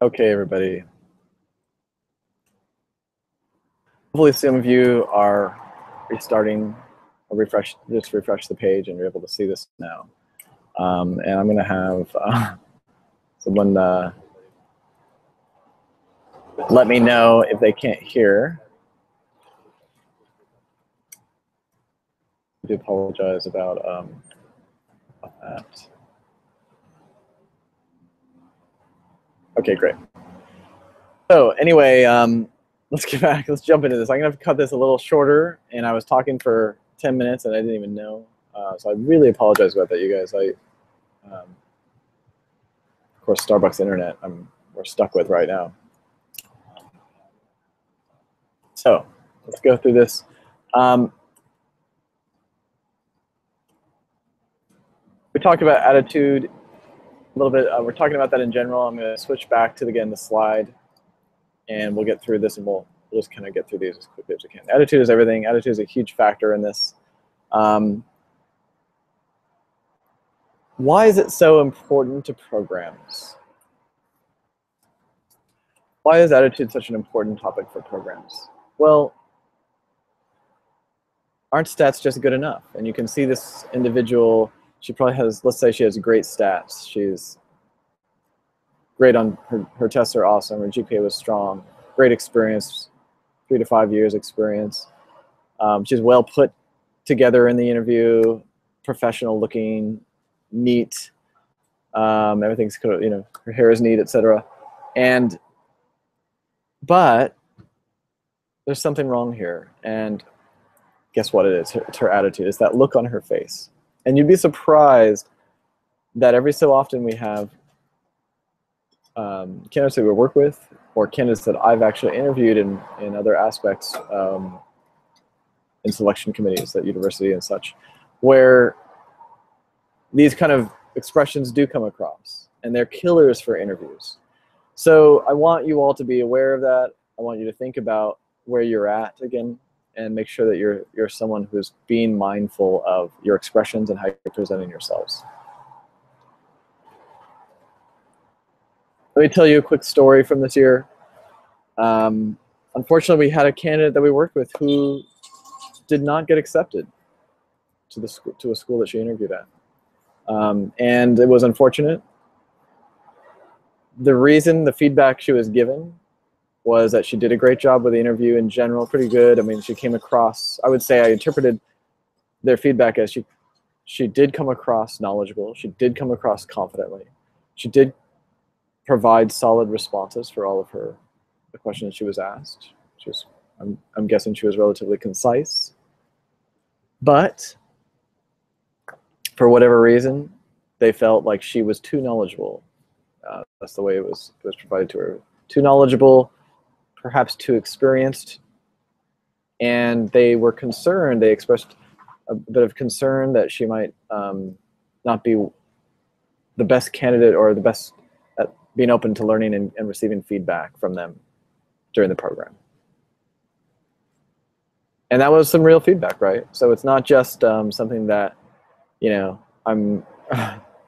Okay, everybody. Hopefully some of you are restarting or just refresh the page and you're able to see this now. And I'm going to have someone let me know if they can't hear. I do apologize about that. Okay, great. So anyway, let's get back. Let's jump into this. I'm going to cut this a little shorter, and I was talking for 10 minutes and I didn't even know. So I really apologize about that, you guys. Of course, Starbucks internet we're stuck with right now. So let's go through this. We talked about attitude a little bit. We're talking about that in general. I'm going to switch back to, again, the slide, and we'll get through this, and we'll just kind of get through these as quickly as we can. Attitude is everything. Attitude is a huge factor in this. Why is it so important to programs? Why is attitude such an important topic for programs? Well, aren't stats just good enough? And you can see this individual, she probably has, let's say she has great stats. She's great on her tests are awesome, her GPA was strong, great experience, 3 to 5 years experience. She's well put together in the interview, professional looking, neat, everything's, her hair is neat, etc. But there's something wrong here, and guess what it is? It's her attitude. It's that look on her face. And you'd be surprised that every so often we have candidates that we work with, or candidates that I've actually interviewed in other aspects, in selection committees at university and such, where these kind of expressions do come across, and they're killers for interviews. So I want you all to be aware of that. I want you to think about where you're at again, and make sure that you're someone who's being mindful of your expressions and how you're presenting yourselves. Let me tell you a quick story from this year. Unfortunately, we had a candidate that we worked with who did not get accepted to a school that she interviewed at. And it was unfortunate. The reason, the feedback she was given was that she did a great job with the interview in general, pretty good. I mean, she came across, I would say I interpreted their feedback as she did come across knowledgeable, she did come across confidently, she did provide solid responses for all of the questions she was asked. I'm guessing she was relatively concise. But for whatever reason, they felt like she was too knowledgeable. That's the way it was provided to her. Too knowledgeable, perhaps too experienced, and they were concerned. They expressed a bit of concern that she might not be the best candidate or the best at being open to learning and receiving feedback from them during the program. And that was some real feedback, right? So it's not just something that, I'm,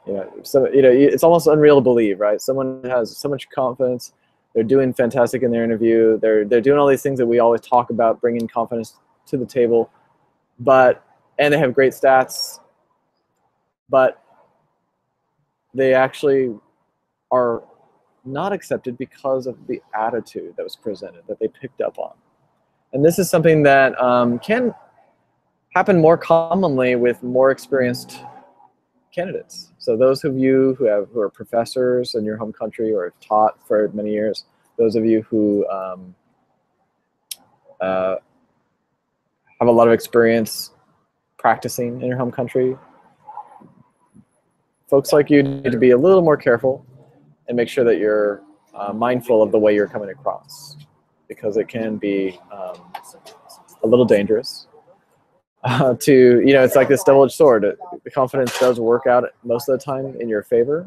it's almost unreal to believe, right? Someone has so much confidence. They're doing fantastic in their interview. They're doing all these things that we always talk about, bringing confidence to the table. And they have great stats, but they actually are not accepted because of the attitude that was presented, that they picked up on. And this is something that can happen more commonly with more experienced candidates. So those of you who are professors in your home country or have taught for many years, those of you who have a lot of experience practicing in your home country, folks like you need to be a little more careful and make sure that you're mindful of the way you're coming across, because it can be a little dangerous. It's like this double-edged sword. The confidence does work out most of the time in your favor,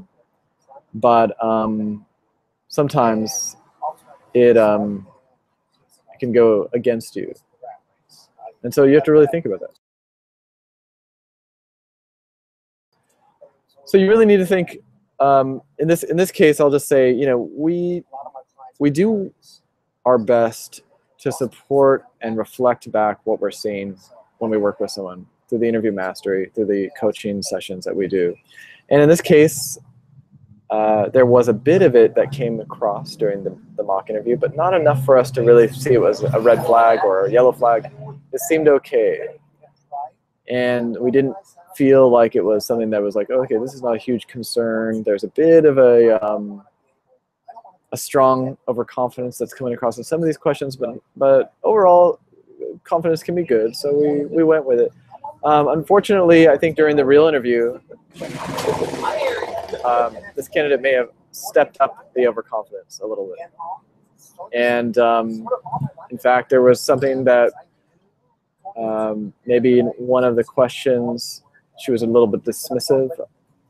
but sometimes it can go against you. And so you have to really think about that. So you really need to think in this case, I'll just say, we do our best to support and reflect back what we're seeing when we work with someone through the interview mastery, through the coaching sessions that we do. And in this case, there was a bit of it that came across during the mock interview, but not enough for us to really see it was a red flag or a yellow flag. It seemed okay. And we didn't feel like it was something that was like, oh, okay, this is not a huge concern. There's a bit of a strong overconfidence that's coming across in some of these questions, but overall, confidence can be good, so we went with it. Unfortunately, I think during the real interview, this candidate may have stepped up the overconfidence a little bit. And in fact, there was something that maybe in one of the questions, she was a little bit dismissive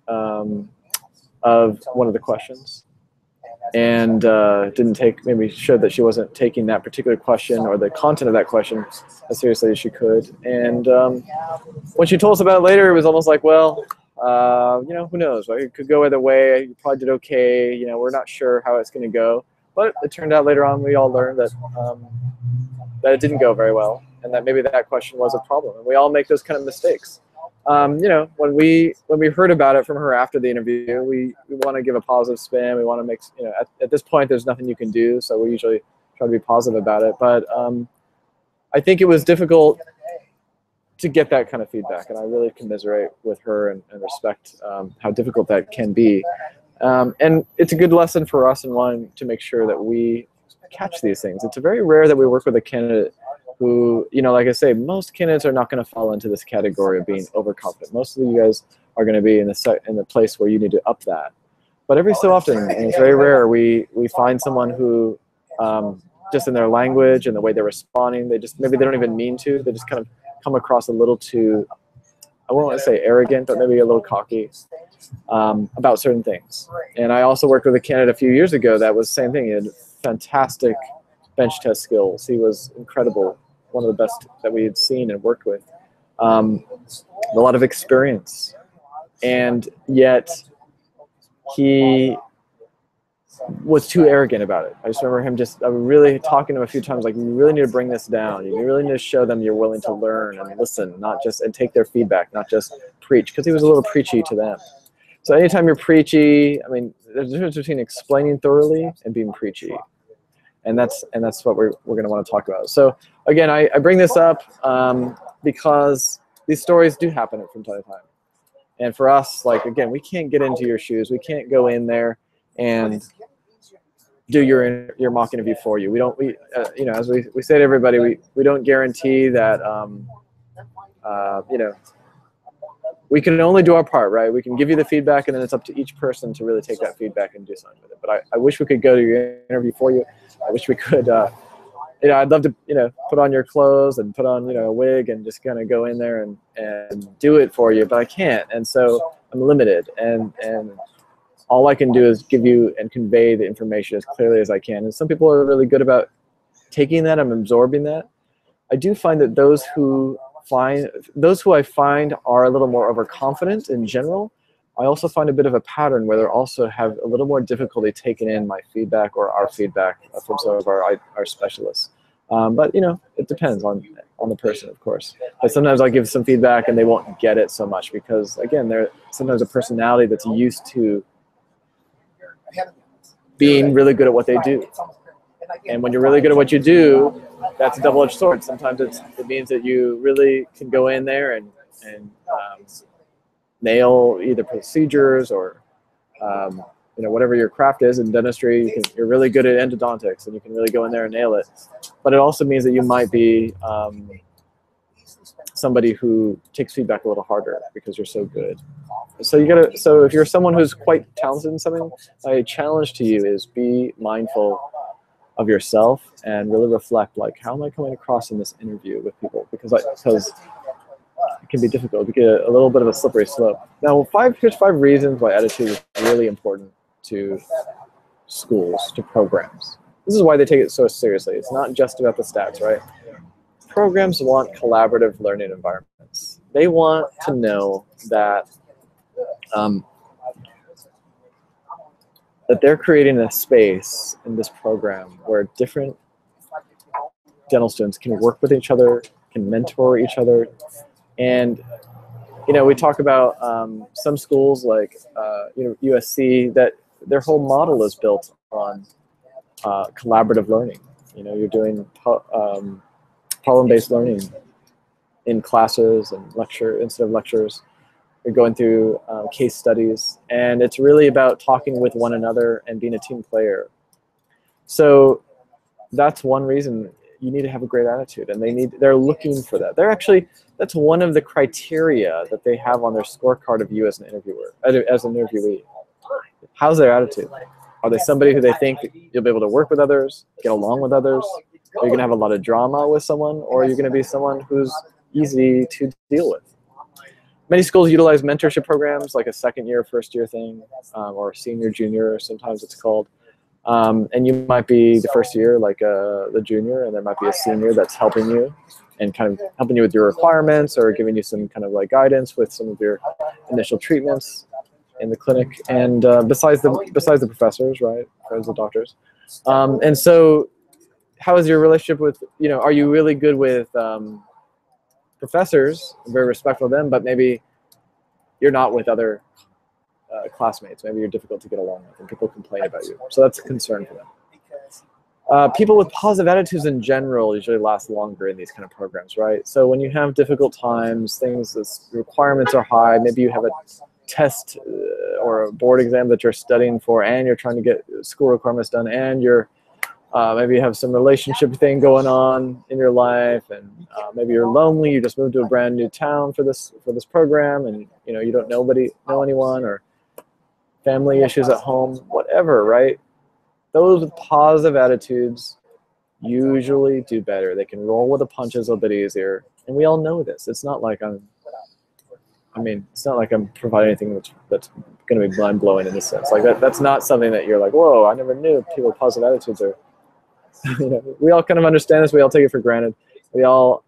of one of the questions, and maybe showed that she wasn't taking that particular question or the content of that question as seriously as she could. And when she told us about it later, it was almost like, well, who knows, right? It could go either way. You probably did okay. We're not sure how it's going to go. But it turned out later on we all learned that it didn't go very well, and that maybe that question was a problem. And we all make those kind of mistakes. When we heard about it from her after the interview, we want to give a positive spin. We want to make, at this point, there's nothing you can do, so we usually try to be positive about it. But I think it was difficult to get that kind of feedback, and I really commiserate with her and respect how difficult that can be. And it's a good lesson for us and wanting to make sure that we catch these things. It's very rare that we work with a candidate who, like I say, most candidates are not going to fall into this category of being overconfident. Most of you guys are going to be in the place where you need to up that. But every so often, and it's very rare, we find someone who, just in their language and the way they're responding, maybe they don't even mean to, they just kind of come across a little too, I won't want to say arrogant, but maybe a little cocky about certain things. And I also worked with a candidate a few years ago that was the same thing. He had fantastic bench test skills. He was incredible, one of the best that we had seen and worked with. A lot of experience. And yet he was too arrogant about it. I just remember him really talking to him a few times, like, you really need to bring this down. You really need to show them you're willing to learn and listen, and take their feedback, not just preach, because he was a little preachy to them. So anytime you're preachy, I mean, there's a difference between explaining thoroughly and being preachy. And that's what we're going to want to talk about. So again, I bring this up because these stories do happen from time to time. And for us, like, again, we can't get into your shoes. We can't go in there and do your mock interview for you. As we say to everybody, we don't guarantee that, we can only do our part, right? We can give you the feedback, and then it's up to each person to really take that feedback and do something with it. But I wish we could go to your interview for you. I wish we could, I'd love to, put on your clothes and put on, a wig and just kind of go in there and do it for you, but I can't. And so I'm limited, and all I can do is give you and convey the information as clearly as I can. And some people are really good about taking that and absorbing that. I do find that those who I find are a little more overconfident in general, I also find a bit of a pattern where they also have a little more difficulty taking in my feedback or our feedback from some of our specialists. But it depends on the person, of course. But sometimes I'll give some feedback and they won't get it so much because, again, they're sometimes a personality that's used to being really good at what they do. And when you're really good at what you do, that's a double-edged sword. Sometimes it means that you really can go in there and nail either procedures or whatever your craft is. In dentistry, you're really good at endodontics and you can really go in there and nail it. But it also means that you might be somebody who takes feedback a little harder because you're so good. So if you're someone who's quite talented in something, my challenge to you is be mindful of yourself and really reflect, like, how am I coming across in this interview with people? Because it can be difficult to get a little bit of a slippery slope. Now, here's 5 reasons why attitude is really important to schools, to programs. This is why they take it so seriously. It's not just about the stats, right? Programs want collaborative learning environments. They want to know that that they're creating a space in this program where different dental students can work with each other, can mentor each other. And we talk about some schools like USC, that their whole model is built on collaborative learning. You're doing problem-based learning in classes and instead of lectures. You're going through case studies, and it's really about talking with one another and being a team player. So that's one reason you need to have a great attitude, and they're looking for that. That's one of the criteria that they have on their scorecard of you as an interviewer, as an interviewee. How's their attitude? Are they somebody who they think you'll be able to work with others, get along with others? Are you going to have a lot of drama with someone, or are you going to be someone who's easy to deal with? Many schools utilize mentorship programs, like a second year, first year thing, or senior, junior, sometimes it's called. And you might be the first year, like the junior, and there might be a senior that's helping you and kind of helping you with your requirements, or giving you some kind of like guidance with some of your initial treatments in the clinic. And besides the professors, right, besides the doctors. And so, how is your relationship with, are you really good with professors, very respectful of them, but maybe you're not with other classmates? Maybe you're difficult to get along with, and people complain about you. So that's a concern for them. People with positive attitudes in general usually last longer in these kind of programs, right? So when you have difficult times, requirements are high, maybe you have a test or a board exam that you're studying for, and you're trying to get school requirements done, and you're maybe you have some relationship thing going on in your life, and maybe you're lonely. You just moved to a brand new town for this program, and you don't know anyone, or family issues at home, whatever, right? Those with positive attitudes usually do better. They can roll with the punches a little bit easier, and we all know this. It's not like I'm providing anything that's going to be mind blowing in this sense. Like that's not something that you're like, whoa, I never knew people with positive attitudes are. We all kind of understand this. We all take it for granted. We all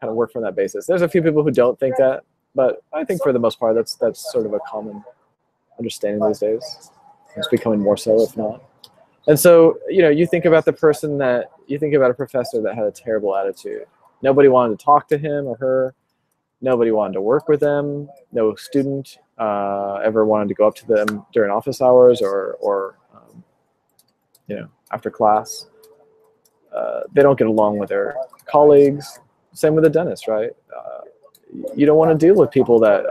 kind of work from that basis. There's a few people who don't think that, but I think for the most part, that's sort of a common understanding these days. It's becoming more so, if not. And so, you think about a professor that had a terrible attitude. Nobody wanted to talk to him or her. Nobody wanted to work with them. No student ever wanted to go up to them during office hours or after class. They don't get along with their colleagues. Same with the dentist, right? You don't want to deal with people that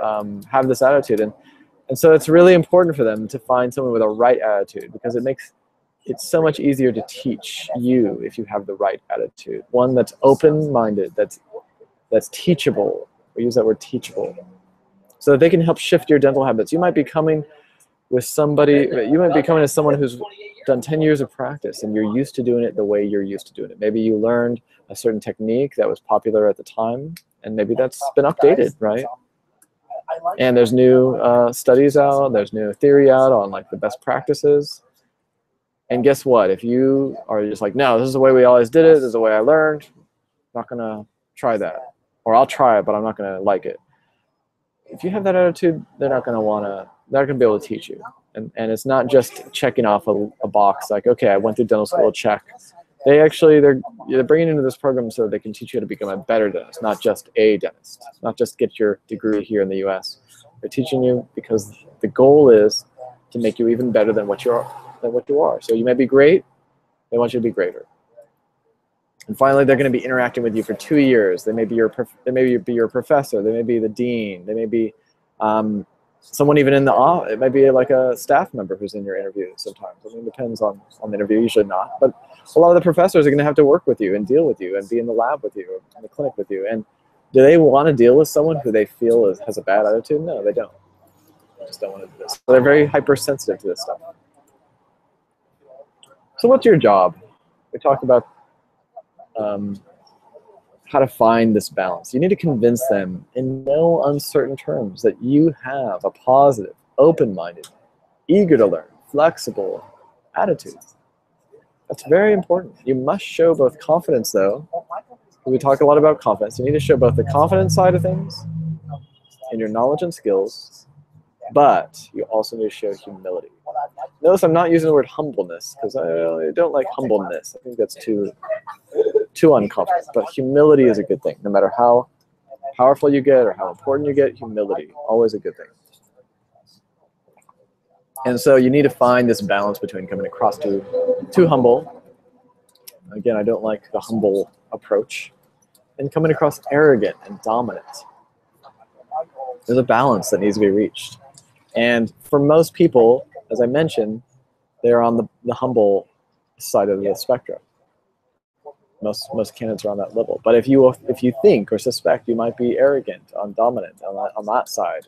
have this attitude. And so it's really important for them to find someone with a right attitude, because it makes it so much easier to teach you if you have the right attitude. One that's open-minded, that's teachable. We use that word, teachable. So that they can help shift your dental habits. You might be coming as someone who's done 10 years of practice, and you're used to doing it the way you're used to doing it. Maybe you learned a certain technique that was popular at the time, and maybe that's been updated, right? And there's new studies out, there's new theory out on like the best practices. And guess what? If you are just like, no, this is the way we always did it, this is the way I learned, I'm not gonna try that. Or I'll try it, but I'm not gonna like it. If you have that attitude, they're not gonna be able to teach you. And it's not just checking off a box like, okay, I went through dental school, check. They're bringing you into this program so they can teach you how to become a better dentist, not just a dentist, not just get your degree here in the U.S. They're teaching you because the goal is to make you even better than what you are. So you may be great, they want you to be greater. And finally, they're going to be interacting with you for 2 years. They may be your professor, they may be the dean, they may be someone even in the office. It might be like a staff member who's in your interview sometimes. I mean, it depends on the interview, usually not. But a lot of the professors are going to have to work with you and deal with you and be in the lab with you, or in the clinic with you. And do they want to deal with someone who they feel has a bad attitude? No, they don't. They just don't want to do this. So they're very hypersensitive to this stuff. So what's your job? We talked about how to find this balance. You need to convince them in no uncertain terms that you have a positive, open-minded, eager to learn, flexible attitude. That's very important. You must show both confidence, though. We talk a lot about confidence. You need to show both the confidence side of things in your knowledge and skills, but you also need to show humility. Notice I'm not using the word humbleness because I don't like humbleness. I think that's too unconfident. But humility is a good thing. No matter how powerful you get or how important you get, humility, always a good thing. And so you need to find this balance between coming across too humble. Again, I don't like the humble approach. And coming across arrogant and dominant. There's a balance that needs to be reached. And for most people, as I mentioned, they're on the humble side of the spectrum. Most candidates are on that level. But if you think or suspect you might be arrogant, dominant on that side,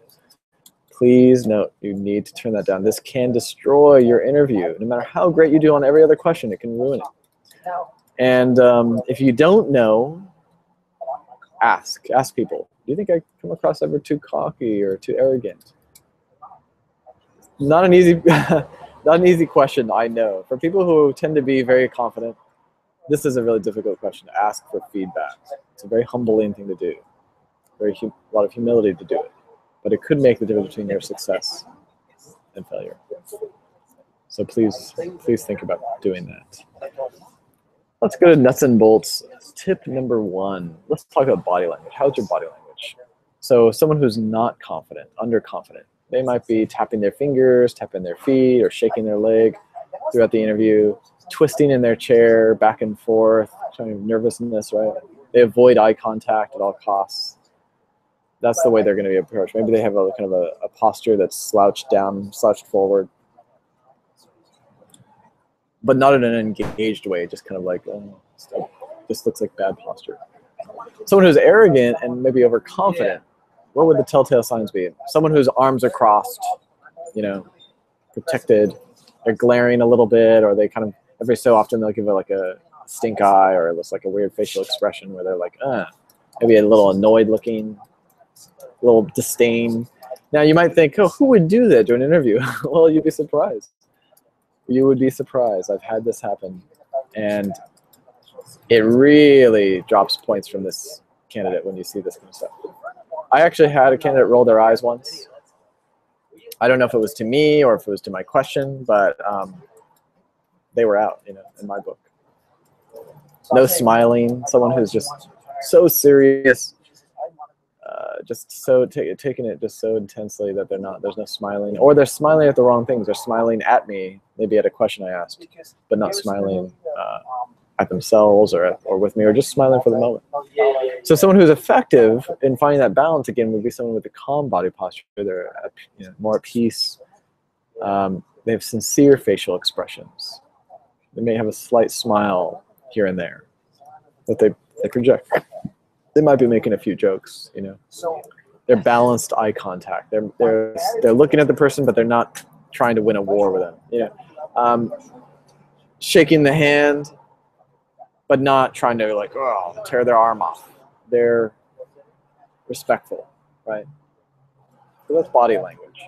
please note you need to turn that down. This can destroy your interview. No matter how great you do on every other question, it can ruin it. And if you don't know, ask people. Do you think I come across ever too cocky or too arrogant? Not an easy question, I know. For people who tend to be very confident, this is a really difficult question to ask for feedback. It's a very humbling thing to do. A lot of humility to do it. But it could make the difference between your success and failure. So please think about doing that. Let's go to nuts and bolts. Tip number 1. Let's talk about body language. How's your body language? So someone who's not confident, underconfident, they might be tapping their fingers, tapping their feet, or shaking their leg throughout the interview, twisting in their chair back and forth, showing nervousness, right? They avoid eye contact at all costs. That's the way they're going to be approached. Maybe they have a kind of a posture that's slouched down, slouched forward, but not in an engaged way, just kind of like, oh, this looks like bad posture. Someone who's arrogant and maybe overconfident, what would the telltale signs be? Someone whose arms are crossed, protected, they're glaring a little bit, or they kind of, every so often they'll give it like a stink eye, or it looks like a weird facial expression where they're like, maybe a little annoyed looking, a little disdain. Now you might think, oh, who would do that during an interview? Well, you'd be surprised. You would be surprised. I've had this happen, and it really drops points from this candidate when you see this kind of stuff. I actually had a candidate roll their eyes once. I don't know if it was to me or if it was to my question, but they were out, in my book. No smiling, someone who's just so serious, just so taking it just so intensely that there's no smiling, or they're smiling at the wrong things. They're smiling at me, maybe at a question I asked, but not smiling at themselves or with me, or just smiling for the moment. So someone who's effective in finding that balance, again, would be someone with a calm body posture. They're more at peace. They have sincere facial expressions. They may have a slight smile here and there that they project. They might be making a few jokes, They're balanced eye contact. They're looking at the person, but they're not trying to win a war with them. Shaking the hand, but not trying to tear their arm off. They're respectful, right? So that's body language.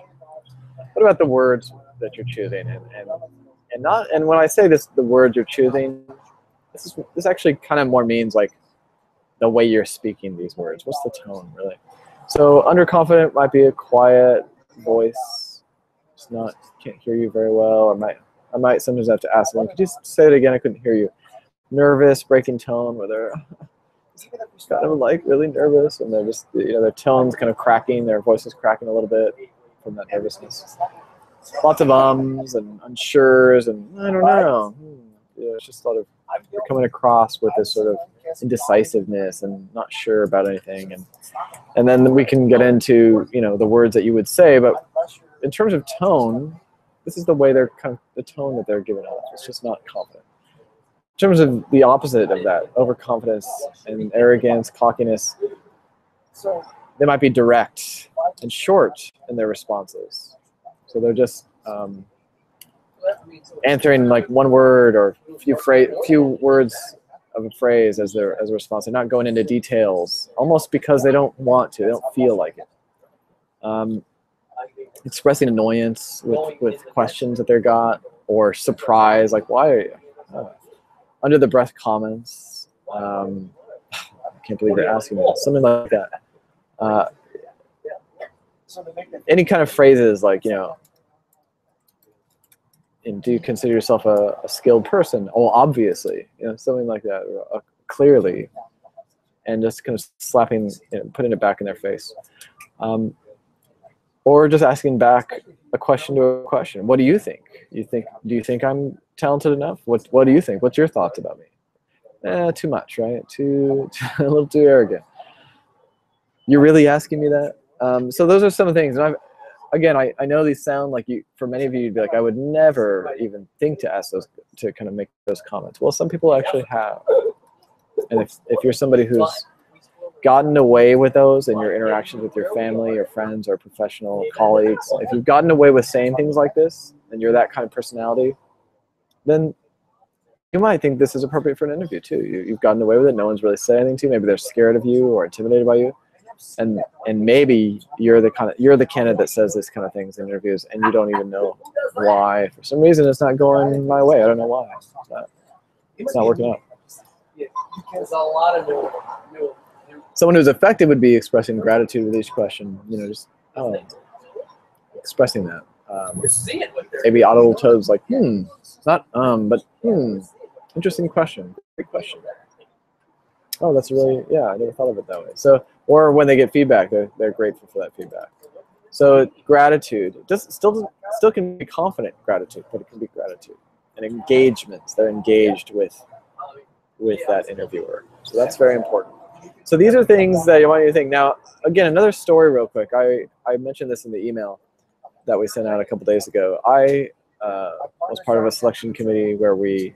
What about the words that you're choosing? And when I say this, the words you're choosing, this actually kind of more means like the way you're speaking these words. What's the tone, really? So underconfident might be a quiet voice, just can't hear you very well. I might sometimes have to ask them, could you say it again? I couldn't hear you. Nervous, breaking tone, where they're kind of like really nervous, and they're just, their tone's kind of cracking, their voice is cracking a little bit from that nervousness. Lots of ums and unsures, and I don't know. It's just sort of you're coming across with this sort of indecisiveness and not sure about anything, and then we can get into the words that you would say. But in terms of tone, this is the way they're kind of the tone that they're giving off. It's just not confident. In terms of the opposite of that, overconfidence and arrogance, cockiness, they might be direct and short in their responses. So they're just answering like one word or few words of a phrase as a response. They're not going into details, almost because they don't want to. They don't feel like it. Expressing annoyance with questions that they got, or surprise, like why. Under the breath comments. I can't believe you're asking me. Something like that. Any kind of phrases like and do you consider yourself a skilled person? Oh, obviously, something like that, or, clearly, and just kind of slapping, putting it back in their face. Or just asking back a question to a question. What do you think? Do you think I'm talented enough? What do you think? What's your thoughts about me? Too much, right? A little too arrogant. You're really asking me that? So those are some of the things. And I know these sound like for many of you, you'd be like, I would never even think to ask those, to kind of make those comments. Well, some people actually have. And if you're somebody who's gotten away with those in your interactions with your family or friends or professional colleagues, if you've gotten away with saying things like this, and you're that kind of personality, then you might think this is appropriate for an interview too. You've gotten away with it. No one's really said anything to you. Maybe they're scared of you or intimidated by you. And maybe you're the candidate that says this kind of things in interviews, and you don't even know why. For some reason, it's not going my way. I don't know why. It's not working out. Someone who's effective would be expressing gratitude with each question. Just expressing that. Maybe audible tones like not but interesting question. Great question. Oh, that's really, I never thought of it that way. So, or when they get feedback, they're grateful for that feedback. So gratitude, still can be confident gratitude, but it can be gratitude. And engagements, they're engaged with that interviewer. So that's very important. So these are things that you want you to think. Now, again, another story real quick. I mentioned this in the email that we sent out a couple days ago. I was part of a selection committee where we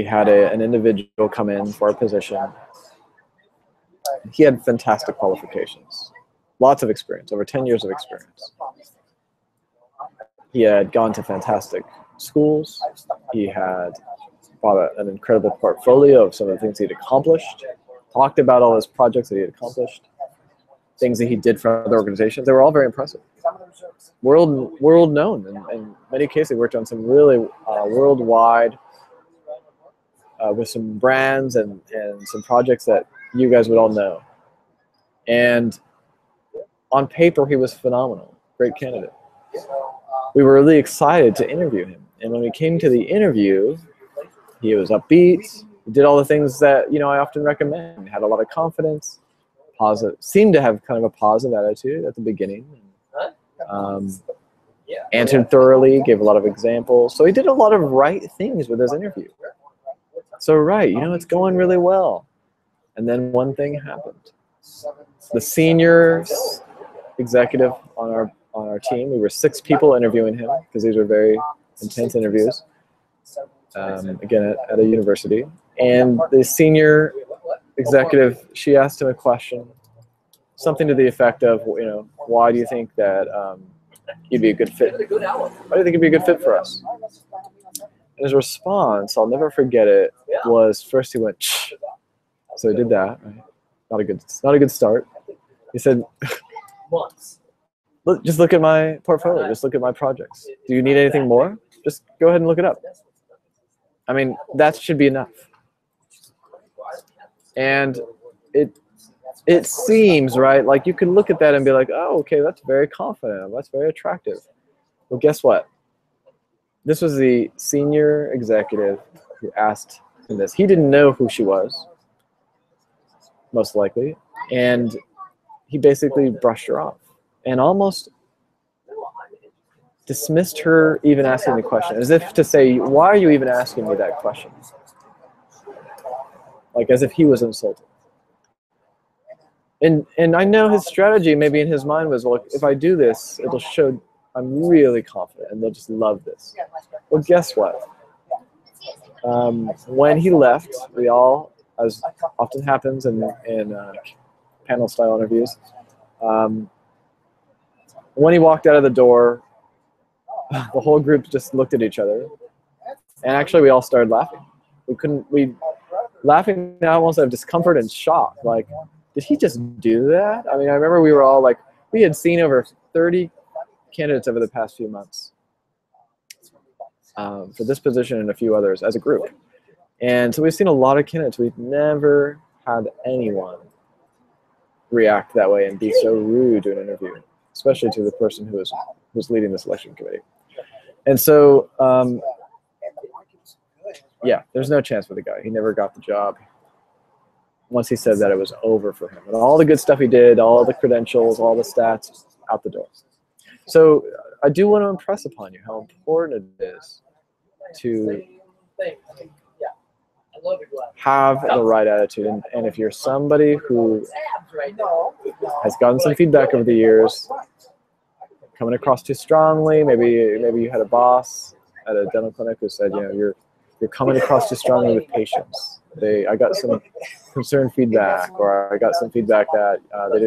had an individual come in for a position. He had fantastic qualifications, lots of experience, over 10 years of experience. He had gone to fantastic schools. He had bought an incredible portfolio of some of the things he'd accomplished, talked about all his projects that he had accomplished, things that he did for other organizations. They were all very impressive. World known. In many cases, he worked on some really worldwide, with some brands and some projects that you guys would all know. And on paper, he was phenomenal, great candidate. We were really excited to interview him. And when we came to the interview, he was upbeat, he did all the things that I often recommend. He had a lot of confidence, seemed to have kind of a positive attitude at the beginning. Answered thoroughly, gave a lot of examples. So he did a lot of right things with his interview. So it's going really well. And then one thing happened. The senior executive on our team, we were 6 people interviewing him because these were very intense interviews. Again, at a university. And the senior executive, she asked him a question, something to the effect of, why do you think that you'd be a good fit? Why do you think you'd be a good fit for us? And his response, I'll never forget it, was first he went, shh. So he did that. Right? Not a good start. He said, just look at my portfolio. Just look at my projects. Do you need anything more? Just go ahead and look it up. I mean, that should be enough. And it seems, right, like you can look at that and be like, oh, okay, that's very confident. That's very attractive. Well, guess what? This was the senior executive who asked him this. He didn't know who she was, most likely. And he basically brushed her off and almost dismissed her even asking the question, as if to say, why are you even asking me that question? Like as if he was insulted. And I know his strategy maybe in his mind was, well, if I do this, it'll show I'm really confident and they'll just love this. Well, guess what? When he left, we all, as often happens in panel style interviews, when he walked out of the door, the whole group just looked at each other, and actually we all started laughing. We laughing now almost out of discomfort and shock. Like, did he just do that? I mean, I remember we were all like, we had seen over 30 candidates over the past few months for this position and a few others as a group. And so we've seen a lot of candidates. We've never had anyone react that way and be so rude to an interview, especially to the person who was leading the selection committee. And so, yeah, there's no chance for the guy. He never got the job. Once he said that, it was over for him. And all the good stuff he did, all the credentials, all the stats, out the door. So I do want to impress upon you how important it is to have the right attitude. And if you're somebody who has gotten some feedback over the years, coming across too strongly, maybe you had a boss at a dental clinic who said, you know, you're coming across too strongly with patients. I got some concerned feedback, or I got some feedback that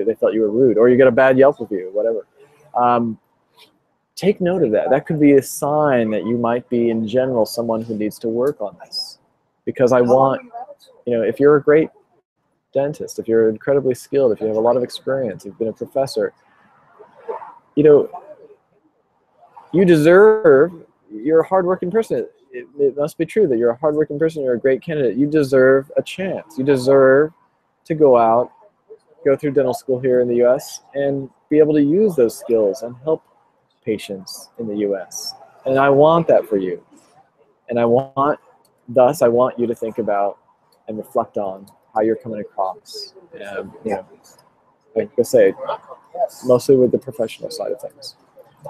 they felt you were rude, or you get a bad Yelp review, whatever. Take note of that. That could be a sign that you might be, in general, someone who needs to work on this. Because I want, you know, if you're a great dentist, if you're incredibly skilled, if you have a lot of experience, you've been a professor, you know, you deserve, you're a hardworking person. It must be true that you're a hardworking person, you're a great candidate. You deserve a chance. You deserve to go out, go through dental school here in the US, and be able to use those skills and help patients in the US. And I want that for you. And thus I want you to think about and reflect on how you're coming across. And, you know, like I say, mostly with the professional side of things.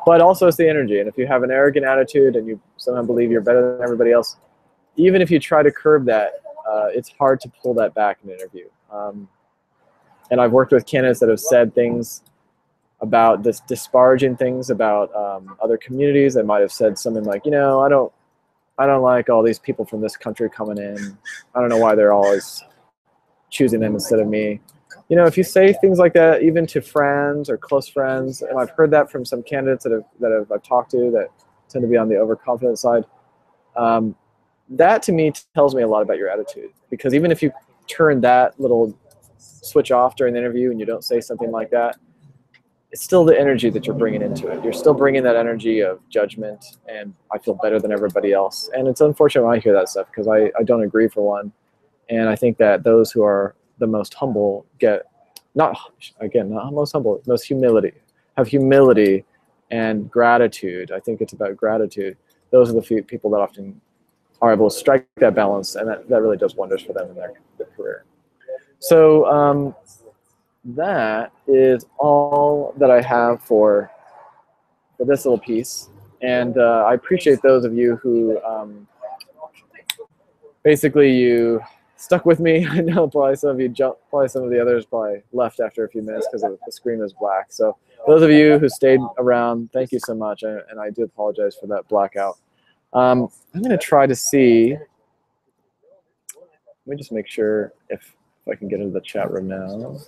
But also it's the energy. And if you have an arrogant attitude and you somehow believe you're better than everybody else, even if you try to curb that, it's hard to pull that back in an interview. And I've worked with candidates that have said things about this, disparaging things about other communities. They might have said something like, you know, I don't like all these people from this country coming in. I don't know why they're always choosing them instead of me. You know, if you say things like that, even to friends or close friends, and I've heard that from some candidates that I've talked to that tend to be on the overconfident side, that to me tells me a lot about your attitude. Because even if you turn that little switch off during the interview and you don't say something like that, it's still the energy that you're bringing into it. You're still bringing that energy of judgment and I feel better than everybody else. And it's unfortunate when I hear that stuff because I don't agree, for one. And I think that those who are the most humble get, not most humble, most humility, have humility and gratitude. I think it's about gratitude. Those are the few people that often are able to strike that balance, and that really does wonders for them in their career. So that is all that I have for this little piece. And I appreciate those of you who basically you stuck with me. I know probably some of you jumped, probably some of the others probably left after a few minutes because the screen was black. So those of you who stayed around, thank you so much. And I do apologize for that blackout. I'm going to try to see, let me just make sure if I can get into the chat room now.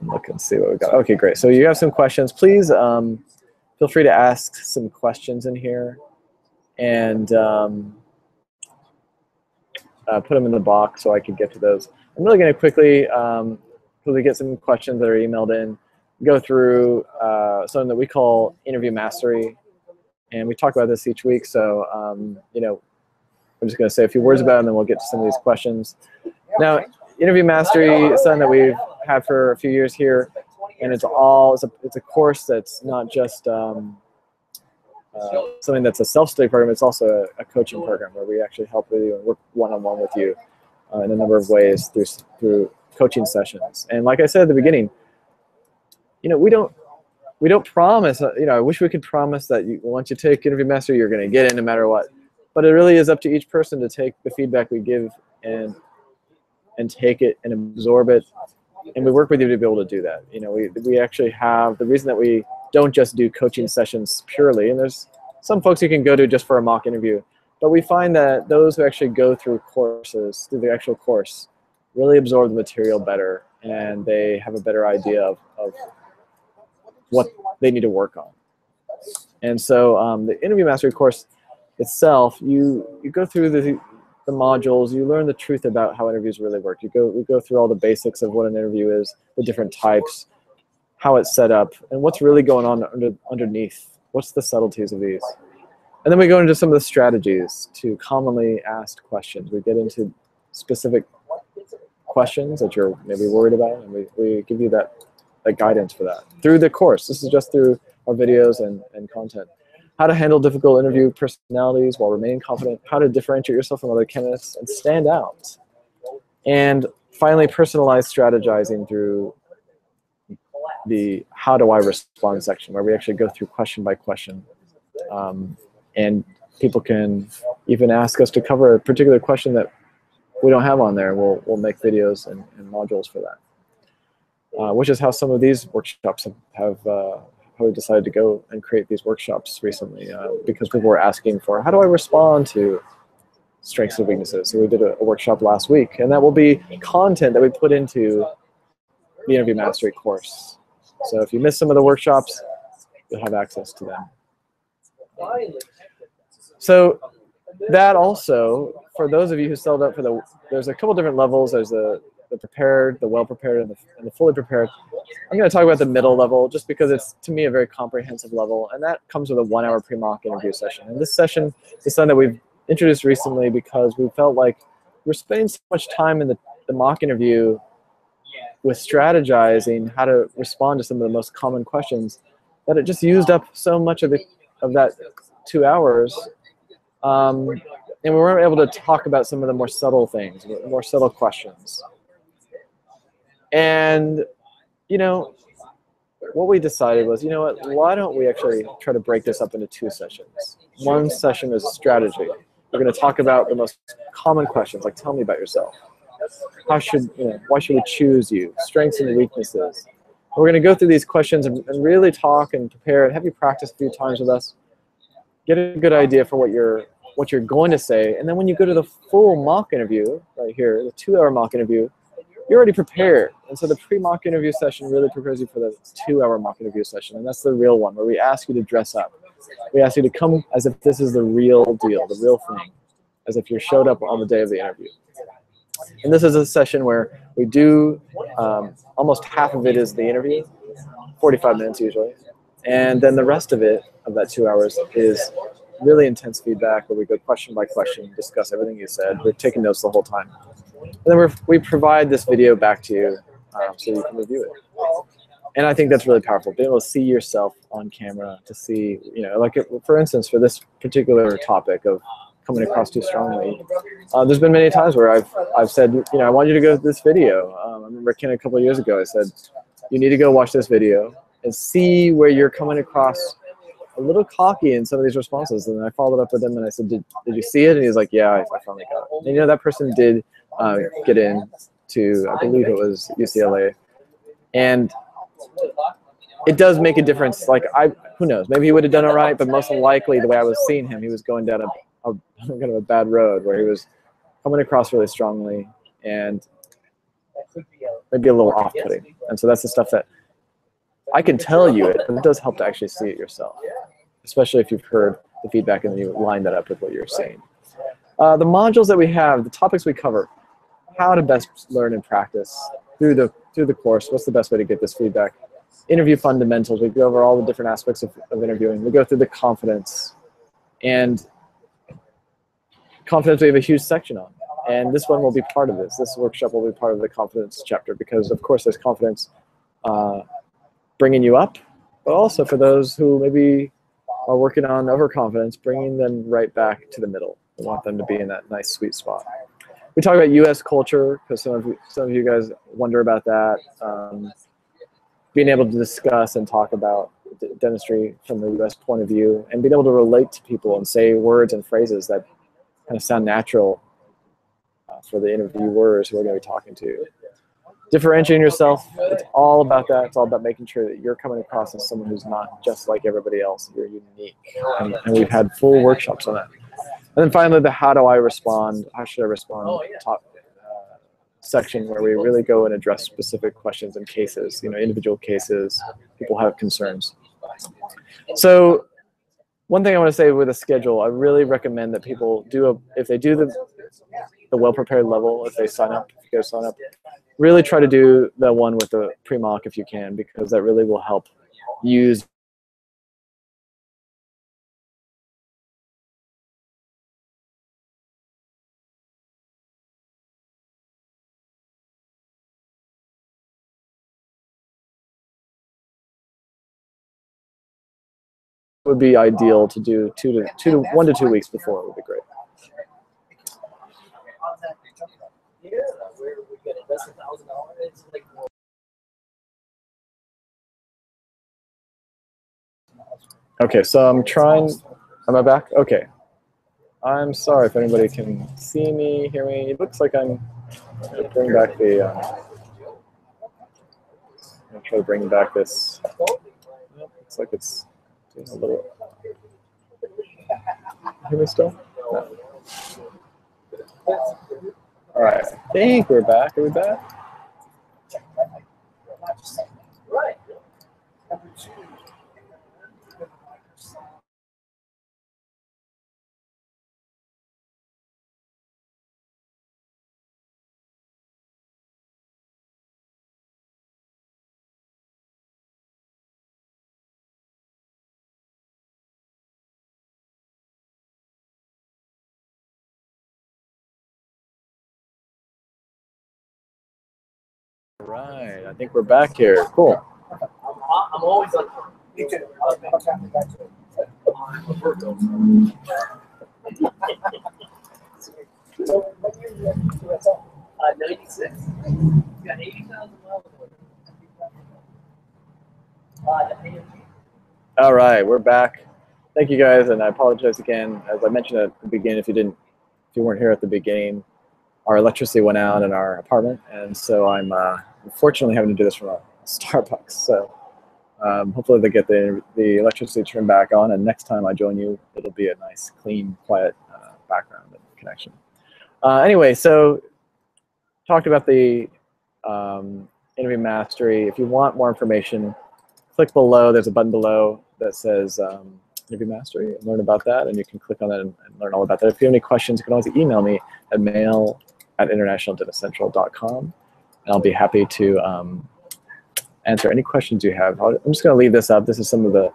Look and see what we got. Okay, great. So you have some questions. Please feel free to ask some questions in here and put them in the box so I can get to those. I'm really going to quickly get some questions that are emailed in, go through something that we call interview mastery. And we talk about this each week. So, you know, I'm just going to say a few words about it and then we'll get to some of these questions. Now, interview mastery is something that we've had for a few years here. And it's a course that's not just something that's a self-study program. It's also a coaching program where we actually help with you and work one-on-one with you in a number of ways through coaching sessions. And like I said at the beginning, you know, we don't promise, you know, I wish we could promise that once you take interview mastery, you're going to get in no matter what. But it really is up to each person to take the feedback we give and take it and absorb it. And we work with you to be able to do that. You know, we actually have, the reason that we don't just do coaching sessions purely, and there's some folks you can go to just for a mock interview, but we find that those who actually go through the actual course, really absorb the material better, and they have a better idea of what they need to work on. And so the interview mastery course itself, you go through the modules, you learn the truth about how interviews really work. We go through all the basics of what an interview is, the different types, how it's set up, and what's really going on underneath. What's the subtleties of these? And then we go into some of the strategies to commonly asked questions. We get into specific questions that you're maybe worried about, and we give you that guidance for that through the course. This is just through our videos and content. how to handle difficult interview personalities while remaining confident, how to differentiate yourself from other candidates and stand out. And finally, personalized strategizing through the how do I respond section, where we actually go through question by question. And people can even ask us to cover a particular question that we don't have on there. We'll make videos and modules for that, which is how some of these workshops have we decided to go and create these workshops recently, because people were asking for, how do I respond to strengths and weaknesses? So we did a workshop last week, and that will be content that we put into the Interview Mastery course. So if you missed some of the workshops, you'll have access to them. So that also, for those of you who signed up for there's a couple different levels. There's the prepared, the well-prepared, and the fully prepared. I'm going to talk about the middle level just because it's, to me, a very comprehensive level, and that comes with a 1-hour pre-mock interview session. And this session is something that we've introduced recently because we felt like we're spending so much time in the mock interview with strategizing how to respond to some of the most common questions that it just used up so much of that 2 hours. And we weren't able to talk about some of the more subtle things, more subtle questions. And, you know, what we decided was, you know what, why don't we actually try to break this up into 2 sessions? One session is strategy. We're going to talk about the most common questions, like tell me about yourself. Why should we choose you? Strengths and weaknesses. We're going to go through these questions and really talk and prepare and have you practice a few times with us. Get a good idea for what you're going to say, and then when you go to the full mock interview, right here, the 2-hour mock interview, you're already prepared. And so the pre-mock interview session really prepares you for the 2-hour mock interview session, and that's the real one, where we ask you to dress up. We ask you to come as if this is the real deal, the real thing, as if you showed up on the day of the interview. And this is a session where we do, almost half of it is the interview, 45 minutes usually, and then the rest of it, of that 2 hours, is really intense feedback where we go question by question, discuss everything you said. We're taking notes the whole time. And then we provide this video back to you so you can review it. And I think that's really powerful, being able to see yourself on camera, to see, you know, like for instance, for this particular topic of coming across too strongly, there's been many times where I've said, you know, I want you to go to this video. I remember Ken a couple of years ago, I said, you need to go watch this video and see where you're coming across a little cocky in some of these responses. And I followed up with him and I said, did you see it? And he was like, yeah, I finally got it. And you know, that person did get in to, I believe it was UCLA. And it does make a difference. Like, who knows, maybe he would have done it right, but most likely the way I was seeing him, he was going down a kind of a bad road where he was coming across really strongly and maybe a little off-putting. And so that's the stuff that I can tell you it, but it does help to actually see it yourself, especially if you've heard the feedback and you line that up with what you're saying. The modules that we have, the topics we cover, how to best learn and practice through the course, what's the best way to get this feedback, interview fundamentals, we go over all the different aspects of interviewing, we go through the confidence, and confidence we have a huge section on. And this one will be part of this. This workshop will be part of the confidence chapter because, of course, there's confidence bringing you up, but also for those who maybe are working on overconfidence, bringing them right back to the middle. We want them to be in that nice, sweet spot. We talk about U.S. culture because some of you guys wonder about that. Being able to discuss and talk about dentistry from the U.S. point of view and being able to relate to people and say words and phrases that kind of sound natural for the interviewers who are going to be talking to. Differentiating yourself, it's all about that. It's all about making sure that you're coming across as someone who's not just like everybody else. You're unique. And we've had full workshops on that. And then finally, the how do I respond, how should I respond top section where we really go and address specific questions and cases, you know, individual cases, people have concerns. So one thing I want to say with a schedule, I really recommend that people do, if they do the well-prepared level, if they sign up, if you guys sign up, really try to do the one with the pre-mock if you can, because that really will help use would be ideal to do 1 to 2 weeks before would be great. Okay, so I'm trying. Am I back? Okay. I'm sorry if anybody can see me, hear me. It looks like I'm going to bring back the. I'm going to try to bring back this. Looks like it's doing a little. Hear me still? No. All right. I think we're back. Are we back? All right. I think we're back here. Cool. I'm always like, me too. So what year did you have to 96. You got 80,000 miles. All right, we're back. Thank you guys, and I apologize again. As I mentioned at the beginning, if you weren't here at the beginning, our electricity went out in our apartment, and so I'm unfortunately having to do this from a Starbucks. So hopefully they get the electricity turned back on, and next time I join you, it'll be a nice, clean, quiet background and connection. Anyway, so talked about the interview mastery. If you want more information, click below. There's a button below that says interview mastery, and learn about that, and you can click on that and learn all about that. If you have any questions, you can always email me at mail@internationaldentistcentral.com, and I'll be happy to answer any questions you have. I'm just going to leave this up. This is some of the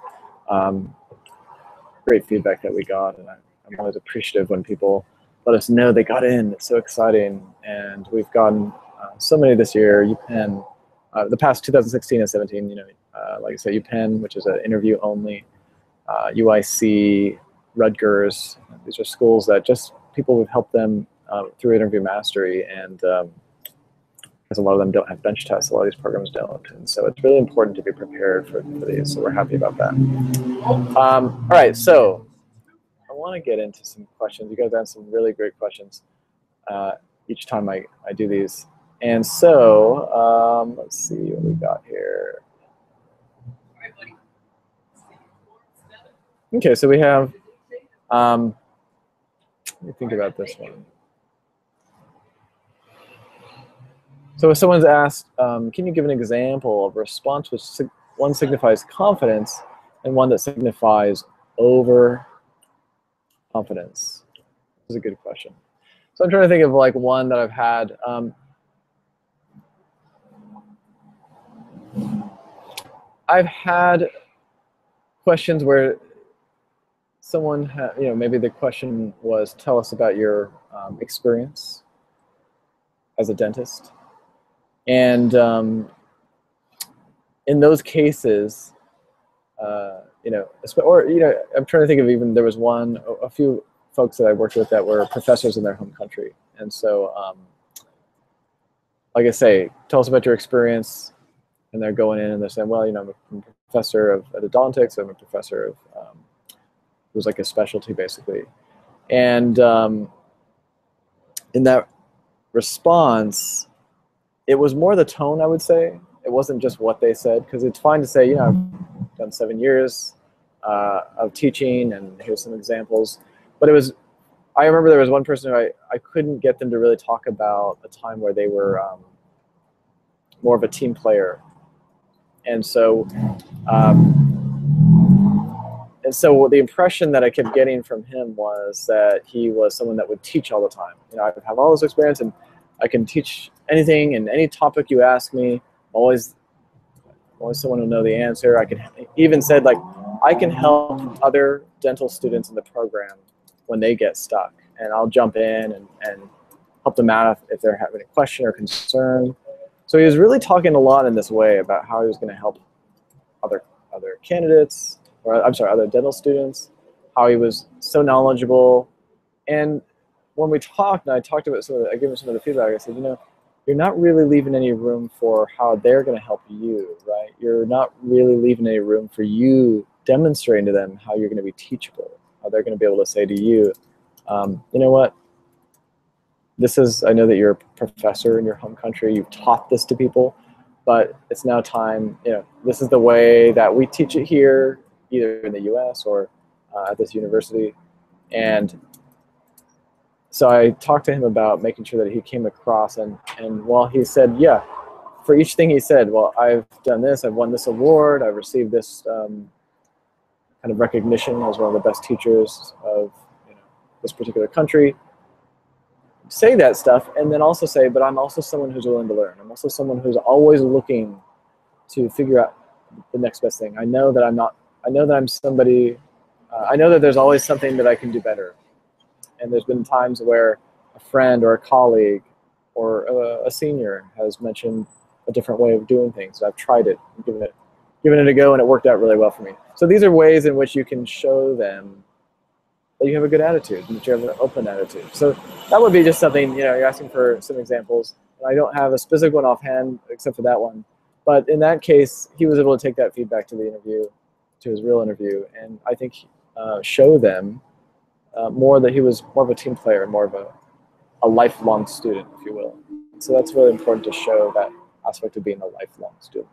great feedback that we got, and I'm always appreciative when people let us know they got in. It's so exciting, and we've gotten so many this year. UPenn, the past 2016 and 17, you know, like I said, UPenn, which is an interview only, UIC, Rutgers. These are schools that just people have helped them through interview mastery, and because a lot of them don't have bench tests, a lot of these programs don't, and so it's really important to be prepared for these. So we're happy about that. All right, so I want to get into some questions. You guys have some really great questions each time I do these. And so let's see what we got here. Okay, so we have, let me think about this one. So if someone's asked, can you give an example of a response which one signifies confidence and one that signifies overconfidence? This is a good question. So I'm trying to think of like one that I've had. I've had questions where someone had, you know, maybe the question was, tell us about your experience as a dentist. And in those cases, you know, or, you know, I'm trying to think of even, there was a few folks that I worked with that were professors in their home country. And so, like I say, tell us about your experience. And they're going in and they're saying, well, you know, I'm a professor of endodontics. I'm a professor of, it was like a specialty basically. And in that response, it was more the tone, I would say. It wasn't just what they said, because it's fine to say, you know, I've done 7 years of teaching, and here's some examples. But it was, I remember there was one person who I couldn't get them to really talk about a time where they were more of a team player. And so the impression that I kept getting from him was that he was someone that would teach all the time. You know, I have all this experience, and I can teach anything and any topic you ask me. Always someone who know the answer. I even said, like, I can help other dental students in the program when they get stuck, and I'll jump in and help them out if they're having a question or concern. So he was really talking a lot in this way about how he was going to help other candidates, or I'm sorry, other dental students, how he was so knowledgeable. And when we talked, and I talked about I gave him some of the feedback, I said, you're not really leaving any room for how they're going to help you, right? You're not really leaving any room for you demonstrating to them how you're going to be teachable, how they're going to be able to say to you, you know what? I know that you're a professor in your home country, you've taught this to people, but it's now time, this is the way that we teach it here, either in the US or at this university. And so I talked to him about making sure that he came across, and while he said, yeah, for each thing he said, well, I've done this, I've won this award, I've received this kind of recognition as one of the best teachers of this particular country, say that stuff, and then also say, but I'm also someone who's willing to learn. I'm also someone who's always looking to figure out the next best thing. I know that I'm somebody, I know that there's always something that I can do better. And there's been times where a friend or a colleague or a senior has mentioned a different way of doing things. I've tried it, given it a go, and it worked out really well for me. So these are ways in which you can show them that you have a good attitude, that you have an open attitude. So that would be just something, you're asking for some examples. And I don't have a specific one offhand except for that one. But in that case, he was able to take that feedback to the interview, to his real interview, and I think show them more that he was more of a team player, more of a lifelong student, if you will. So that's really important to show that aspect of being a lifelong student.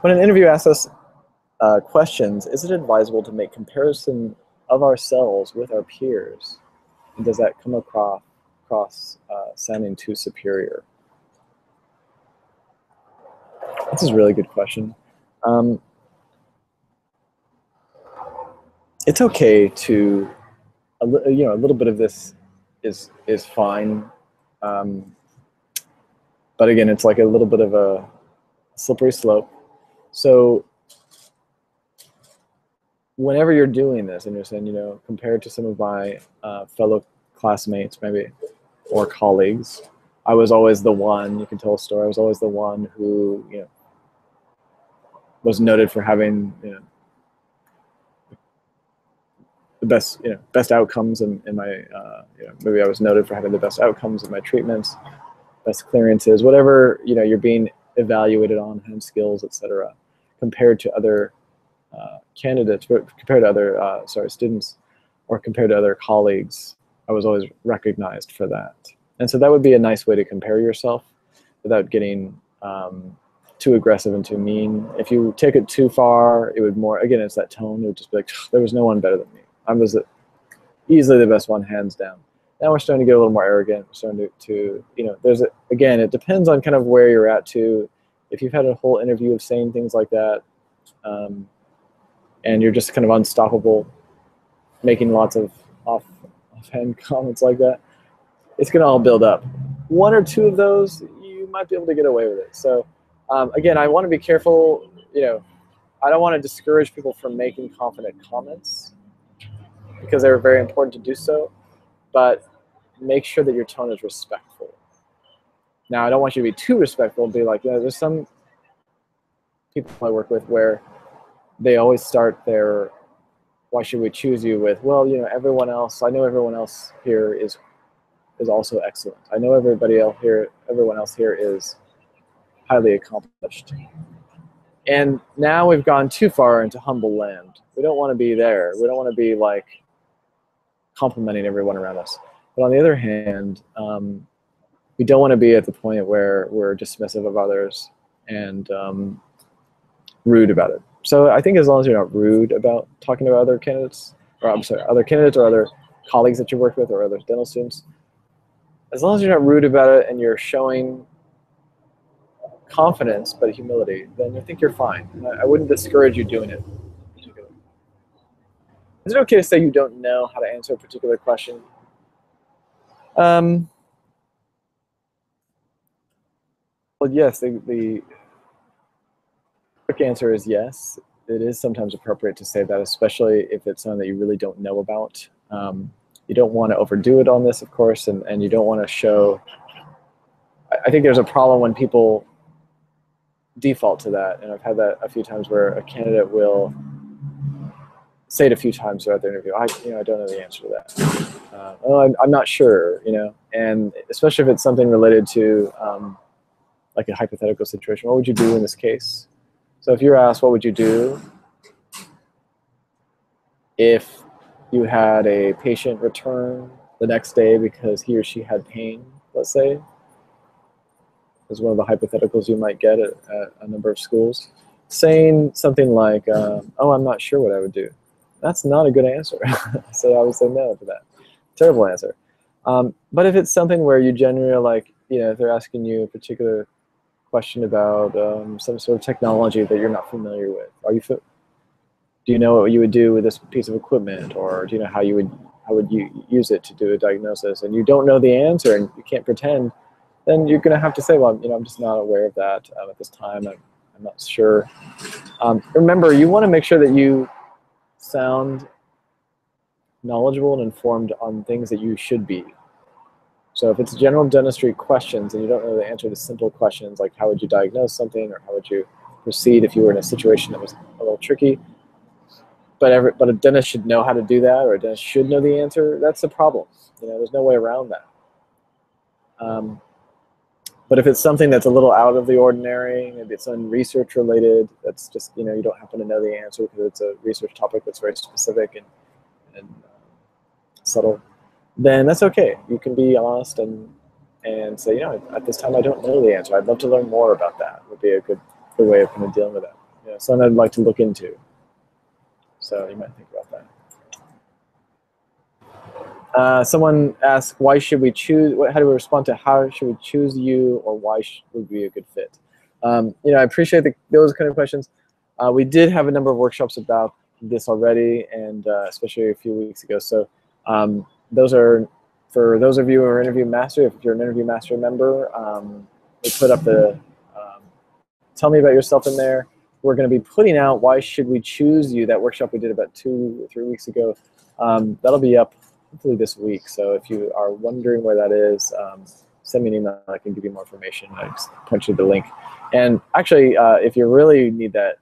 When an interview asks us questions, is it advisable to make comparison of ourselves with our peers? And does that come across sounding too superior? This is a really good question. It's okay to, a little bit of this is fine. But again, it's like a little bit of a slippery slope. So whenever you're doing this and you're saying, compared to some of my fellow classmates maybe, or colleagues, I was always the one, you can tell a story, I was always the one who, was noted for having, the best outcomes in my, maybe I was noted for having the best outcomes in my treatments, best clearances, whatever, you're being evaluated on, hand skills, etc., compared to other candidates, compared to other, students, or compared to other colleagues, I was always recognized for that. And so that would be a nice way to compare yourself without getting too aggressive and too mean. If you take it too far, it would more, again, it's that tone, it would just be like, there was no one better than me. I was easily the best one, hands down. Now we're starting to get a little more arrogant, we're starting to again, it depends on kind of where you're at too. If you've had a whole interview of saying things like that, and you're just kind of unstoppable, making lots of offhand comments like that, it's going to all build up. One or two of those, you might be able to get away with it. So again, I want to be careful. I don't want to discourage people from making confident comments because they're very important to do so, but make sure that your tone is respectful. Now, I don't want you to be too respectful and be like, there's some people I work with where they always start their, why should we choose you, with, well, everyone else, I know everyone else here is also excellent. I know everyone else here is highly accomplished. And now we've gone too far into humble land. We don't want to be there. We don't want to be like complimenting everyone around us. But on the other hand, we don't want to be at the point where we're dismissive of others and rude about it. So I think as long as you're not rude about talking about other candidates, or other candidates or other colleagues that you work with or other dental students, as long as you're not rude about it and you're showing confidence but humility, then I think you're fine. I wouldn't discourage you doing it. Is it okay to say you don't know how to answer a particular question? Well, yes, the quick answer is yes. It is sometimes appropriate to say that, especially if it's something that you really don't know about. You don't want to overdo it on this, of course, and you don't want to show. I think there's a problem when people default to that, and I've had that a few times where a candidate will say it a few times throughout the interview. I don't know the answer to that. I'm not sure, and especially if it's something related to like a hypothetical situation. What would you do in this case? So if you're asked, what would you do if you had a patient return the next day because he or she had pain, let's say, is one of the hypotheticals you might get at a number of schools. Saying something like, oh, I'm not sure what I would do. That's not a good answer. So I would say no to that. Terrible answer. But if it's something where you genuinely like, if they're asking you a particular question about some sort of technology that you're not familiar with, do you know what you would do with this piece of equipment, or do you know how would you use it to do a diagnosis, and you don't know the answer and you can't pretend, then you're going to have to say, well, I'm just not aware of that at this time. I'm not sure. Remember, you want to make sure that you sound knowledgeable and informed on things that you should be. So if it's general dentistry questions and you don't know the answer to simple questions like how would you diagnose something, or how would you proceed if you were in a situation that was a little tricky, but a dentist should know how to do that, or a dentist should know the answer, that's a problem. There's no way around that. But if it's something that's a little out of the ordinary, maybe it's research related, that's just, you don't happen to know the answer because it's a research topic that's very specific and subtle, then that's okay. You can be honest and say, at this time I don't know the answer. I'd love to learn more about that. Would be a good way of kind of dealing with that. Something I'd like to look into. So you might think about that. Someone asked, why should we choose? How do we respond to how should we choose you, or why would be a good fit? I appreciate those kind of questions. We did have a number of workshops about this already, and especially a few weeks ago. So those are for those of you who are Interview Master. If you're an Interview Master member, we put up the tell me about yourself in there. We're going to be putting out why should we choose you, that workshop we did about 2 or 3 weeks ago. That'll be up hopefully this week. So if you are wondering where that is, send me an email. I can give you more information. I just point you to the link. And actually, if you really need that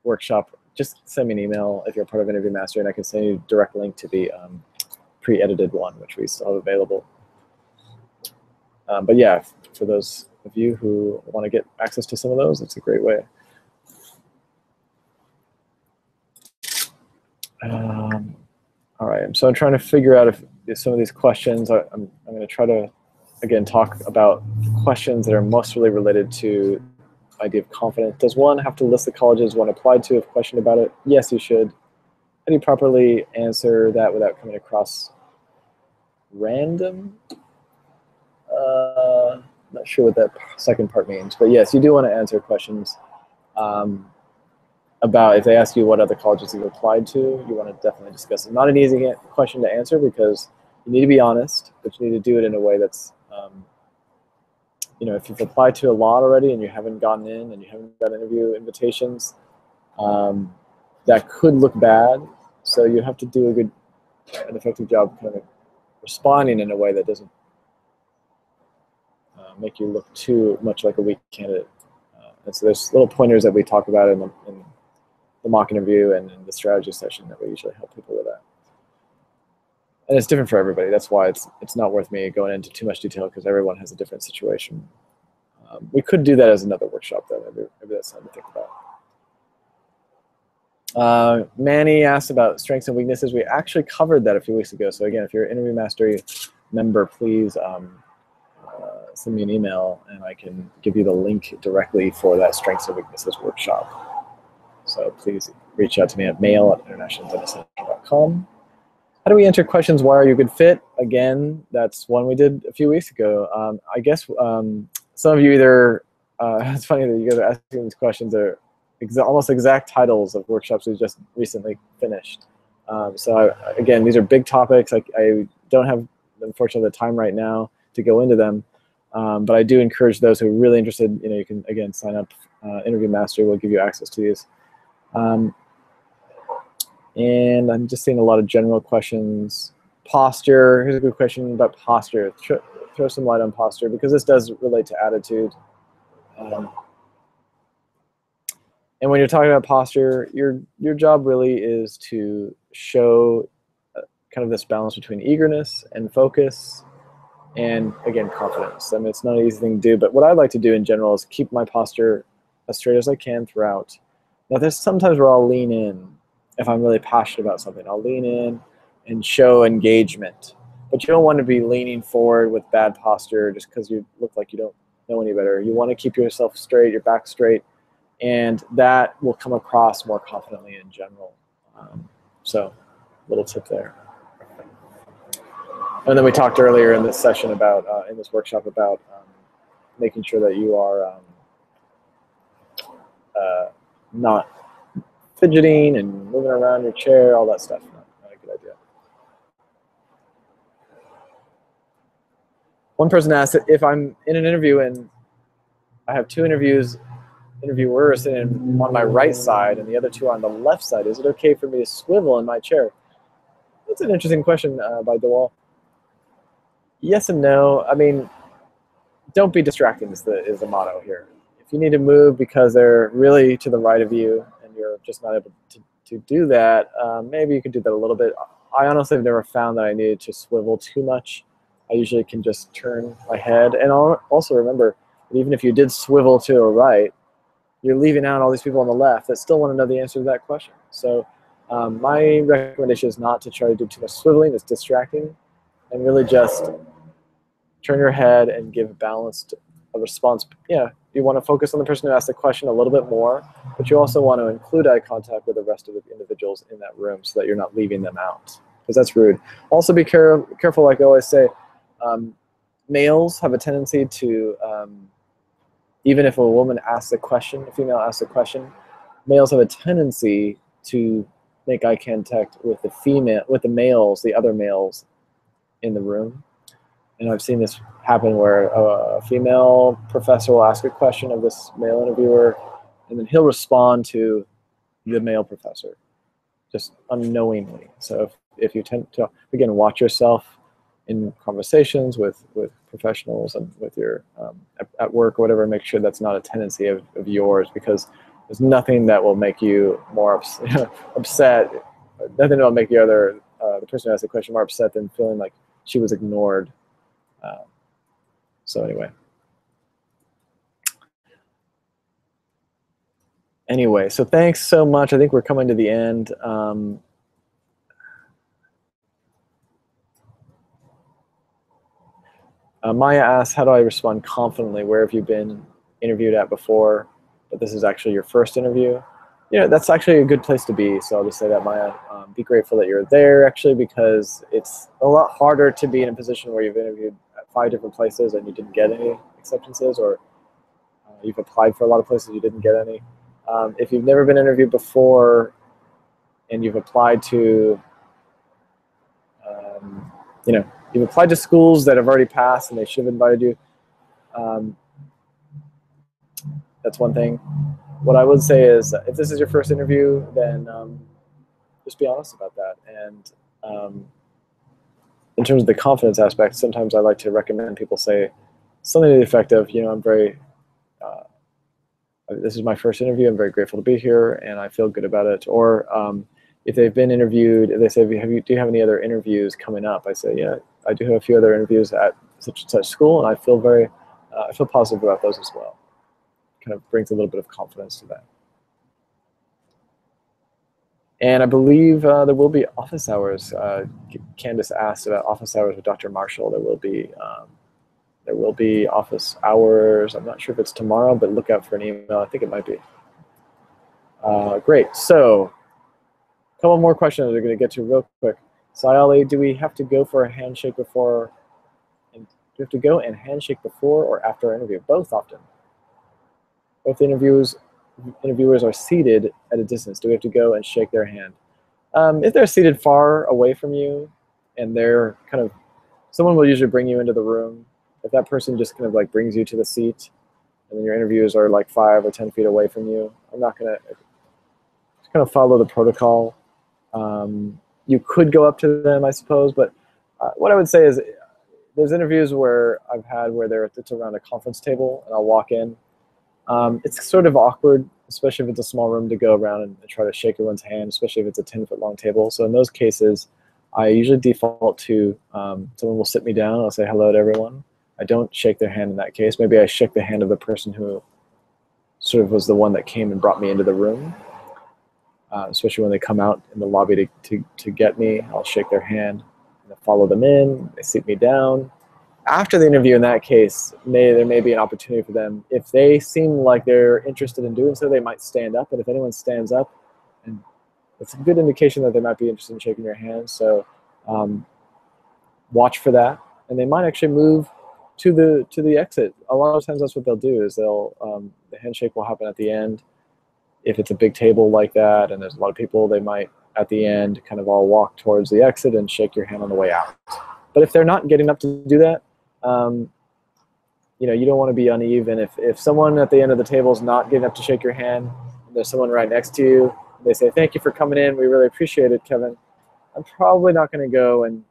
workshop, just send me an email if you're part of Interview Master, and I can send you a direct link to the pre-edited one, which we still have available. But yeah, for those of you who want to get access to some of those, it's a great way. All right, so I'm trying to figure out if some of these questions, I'm going to try to, again, talk about questions that are mostly related to the idea of confidence. Does one have to list the colleges one applied to if questioned about it? Yes, you should. How do you properly answer that without coming across random? Not sure what that second part means, but yes, you do want to answer questions about if they ask you what other colleges you've applied to. You want to definitely discuss it. Not an easy question to answer because you need to be honest, but you need to do it in a way that's, if you've applied to a lot already and you haven't gotten in and you haven't got interview invitations, that could look bad. So you have to do an effective job kind of responding in a way that doesn't make you look too much like a weak candidate. And so there's little pointers that we talk about in the mock interview and in the strategy session that we usually help people with that. And it's different for everybody. That's why it's not worth me going into too much detail, because everyone has a different situation. We could do that as another workshop, though. Maybe that's something to think about. Manny asked about strengths and weaknesses. We actually covered that a few weeks ago. So again, if you're an Interview Mastery member, please send me an email and I can give you the link directly for that strengths and weaknesses workshop. So please reach out to me at mail@internationaldentistcenter.com. How do we answer questions? Why are you a good fit? Again, that's one we did a few weeks ago. I guess some of you either, it's funny that you guys are asking these questions, are almost exact titles of workshops we just recently finished. Again, these are big topics. I don't have, unfortunately, the time right now to go into them. But I do encourage those who are really interested, you can, again, sign up. Interview Mastery will give you access to these. And I'm just seeing a lot of general questions. Posture. Here's a good question about posture. Throw some light on posture because this does relate to attitude. And when you're talking about posture, your job really is to show kind of this balance between eagerness and focus and, again, confidence. I mean, it's not an easy thing to do, but what I like to do in general is keep my posture as straight as I can throughout. Now, there's sometimes where I'll lean in if I'm really passionate about something. I'll lean in and show engagement. But you don't want to be leaning forward with bad posture just because you look like you don't know any better. You want to keep yourself straight, your back straight, and that will come across more confidently in general. So, little tip there. And then we talked earlier in this session about, in this workshop, about making sure that you are not fidgeting and moving around your chair, all that stuff. Not a good idea. One person asked if I'm in an interview and I have two interviewers sitting on my right side and the other two on the left side, is it okay for me to swivel in my chair? That's an interesting question by DeWall. Yes and no. I mean, don't be distracting is the motto here. If you need to move because they're really to the right of you and you're just not able to do that, maybe you could do that a little bit. I honestly have never found that I needed to swivel too much. I usually can just turn my head. And also remember, that even if you did swivel to the right, you're leaving out all these people on the left that still want to know the answer to that question. So my recommendation is not to try to do too much swiveling. It's distracting. And really just turn your head and give a response. Yeah, you want to focus on the person who asked the question a little bit more, but you also want to include eye contact with the rest of the individuals in that room so that you're not leaving them out, because that's rude. Also be careful, like I always say, males have a tendency to, even if a woman asks a question, a female asks a question, males have a tendency to make eye contact with the males, the other males in the room. And I've seen this happen where a female professor will ask a question of this male interviewer, and then he'll respond to the male professor, just unknowingly. So if you tend to, again, watch yourself in conversations with professionals and with your, at work or whatever, make sure that's not a tendency of yours, because there's nothing that will make you more upset, nothing that will make the person who asked the question more upset than feeling like she was ignored. So anyway, so thanks so much. I think we're coming to the end. Maya asks, how do I respond confidently? Where have you been interviewed at before, but this is actually your first interview? You know, that's actually a good place to be. So I'll just say that, Maya. Be grateful that you're there, actually, because it's a lot harder to be in a position where you've interviewed at 5 different places and you didn't get any acceptances, or you've applied for a lot of places you didn't get any. If you've never been interviewed before and you've applied to, you've applied to schools that have already passed and they should have invited you, that's one thing. What I would say is, if this is your first interview, then just be honest about that. And in terms of the confidence aspect, sometimes I like to recommend people say something to the effect of, this is my first interview, I'm very grateful to be here, and I feel good about it. Or if they've been interviewed, they say, do you have any other interviews coming up? I say, yeah, I do have a few other interviews at such and such school, and I feel I feel positive about those as well. Kind of brings a little bit of confidence to that. And I believe there will be office hours. Candace asked about office hours with Dr. Marshall. There will be office hours. I'm not sure if it's tomorrow, but look out for an email. I think it might be. Great. So a couple more questions we're going to get to real quick. Sayali, do we have to go for a handshake before? Do we have to go and handshake before or after our interview? Both often. Both interviewers are seated at a distance. Do we have to go and shake their hand? If they're seated far away from you and they're someone will usually bring you into the room. If that person just kind of like brings you to the seat and then your interviewers are like 5 or 10 feet away from you, I'm not going to just kind of follow the protocol. You could go up to them, I suppose, but what I would say is there's interviews where I've had where it's around a conference table and I'll walk in. It's sort of awkward, especially if it's a small room, to go around and try to shake everyone's hand, especially if it's a 10-foot long table. So in those cases, I usually default to someone will sit me down. I'll say hello to everyone. I don't shake their hand in that case. Maybe I shake the hand of the person who sort of was the one that came and brought me into the room. Especially when they come out in the lobby to get me, I'll shake their hand and follow them in. They sit me down. After the interview, in that case, there may be an opportunity for them. If they seem like they're interested in doing so, they might stand up. And if anyone stands up, and it's a good indication that they might be interested in shaking your hand. So watch for that. And they might actually move to the exit. A lot of times that's what they'll do is the handshake will happen at the end. If it's a big table like that and there's a lot of people, they might at the end kind of all walk towards the exit and shake your hand on the way out. But if they're not getting up to do that, you know, you don't want to be uneven. If someone at the end of the table is not getting up to shake your hand, and there's someone right next to you, they say, "Thank you for coming in. We really appreciate it, Kevin." I'm probably not going to go and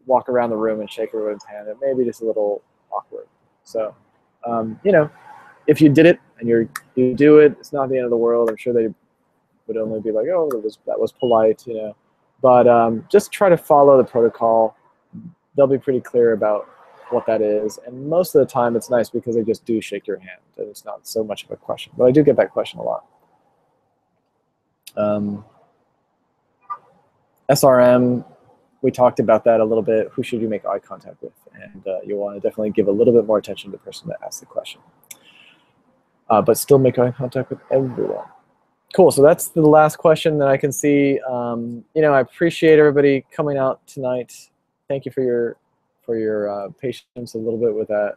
walk around the room and shake everyone's hand. It may be just a little awkward. So, you know, if you did it and you do it, it's not the end of the world. I'm sure they would only be like, "Oh, that was polite," you know. But just try to follow the protocol. They'll be pretty clear about what that is, and most of the time it's nice because they just do shake your hand, and it's not so much of a question. But I do get that question a lot. SRM, we talked about that a little bit. Who should you make eye contact with? And you want to definitely give a little bit more attention to the person that asked the question. But still make eye contact with everyone. Cool, so that's the last question that I can see. You know, I appreciate everybody coming out tonight. Thank you for your patience a little bit with that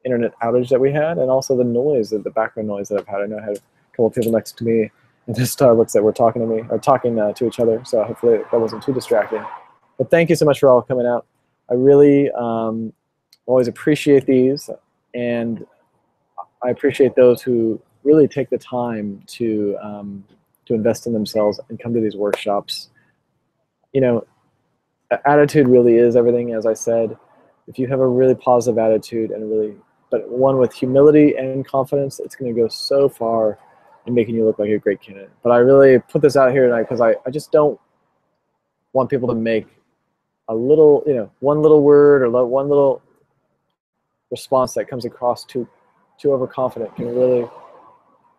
internet outage that we had, and also the noise, the background noise that I've had. I know I had a couple of people next to me and just looks that were talking to me, or talking to each other, so hopefully that wasn't too distracting. But thank you so much for all coming out. I really always appreciate these, and I appreciate those who really take the time to invest in themselves and come to these workshops. You know, attitude really is everything, as I said. If you have a really positive attitude but one with humility and confidence, it's going to go so far in making you look like a great candidate. But I really put this out here tonight because I just don't want people to make a little, you know, one little word or one little response that comes across too overconfident can really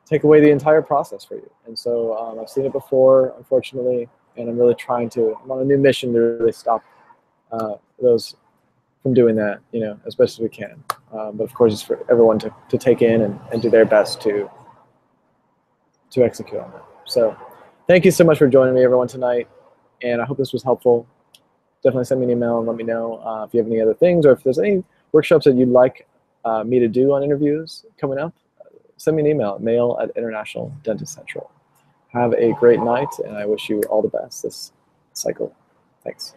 take away the entire process for you. And so I've seen it before, unfortunately, and I'm really I'm on a new mission to really stop those from doing that, you know, as best as we can. But of course, it's for everyone to take in and do their best to execute on that. So thank you so much for joining me, everyone, tonight. And I hope this was helpful. Definitely send me an email and let me know if you have any other things, or if there's any workshops that you'd like me to do on interviews coming up. Send me an email, mail@International Dentist Central. Have a great night, and I wish you all the best this cycle. Thanks.